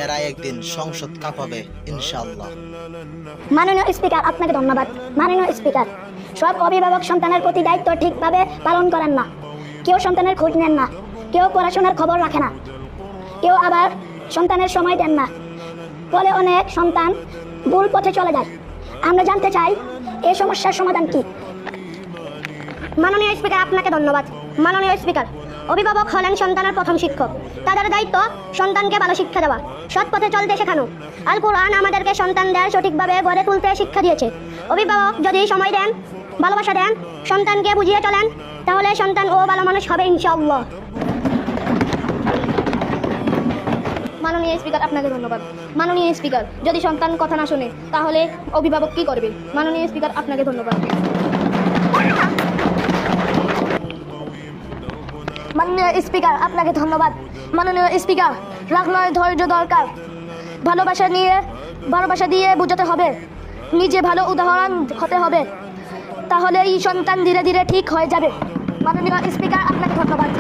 এরা একদিন সংসদ কাঁপাবে ইনশাআল্লাহ। মাননীয় স্পিকার, আপনাকে ধন্যবাদ। মাননীয় স্পিকার, সব অভিভাবক সন্তানের প্রতি দায়িত্ব ঠিকভাবে পালন করেন না। কেউ সন্তানের খোঁজ নেন না, কেউ পড়াশোনার খবর রাখে না, কেউ আবার সন্তানের সময় দেন না, ফলে অনেক সন্তান ভুল পথে চলে যায়। আমরা জানতে চাই এই সমস্যার সমাধান কি। মাননীয় স্পিকার, আপনাকে ধন্যবাদ। মাননীয় স্পিকার, অভিভাবক হলেন সন্তানের প্রথম শিক্ষক। তাদের দায়িত্ব সন্তানকে ভালো শিক্ষা দেওয়া, সৎ পথে চলতে শেখানো। আল কোরআন আমাদেরকে সন্তানদের সঠিকভাবে গড়ে তুলতে শিক্ষা দিয়েছে। অভিভাবক যদি সময় দেন, ভালোবাসা দেন, সন্তানকে বুঝিয়ে চলেন, তাহলে সন্তান ও ভালো মানুষ হবে ইনশাআল্লাহ। মাননীয় স্পিকার, আপনাকে ধন্যবাদ। মাননীয় স্পিকার, যদি সন্তান কথা না শোনে তাহলে অভিভাবক কি করবে? মাননীয় স্পিকার, আপনাকে ধন্যবাদ। মাননীয় স্পিকার, আপনাকে ধন্যবাদ। মাননীয় স্পিকার, রাগ নয়, ধৈর্য দরকার। ভালোবাসা দিয়ে বোঝাতে হবে, নিজে ভালো উদাহরণ হতে হবে, তাহলে এই সন্তান ধীরে ধীরে ঠিক হয়ে যাবে। মাননীয় স্পিকার, আপনাকে ধন্যবাদ।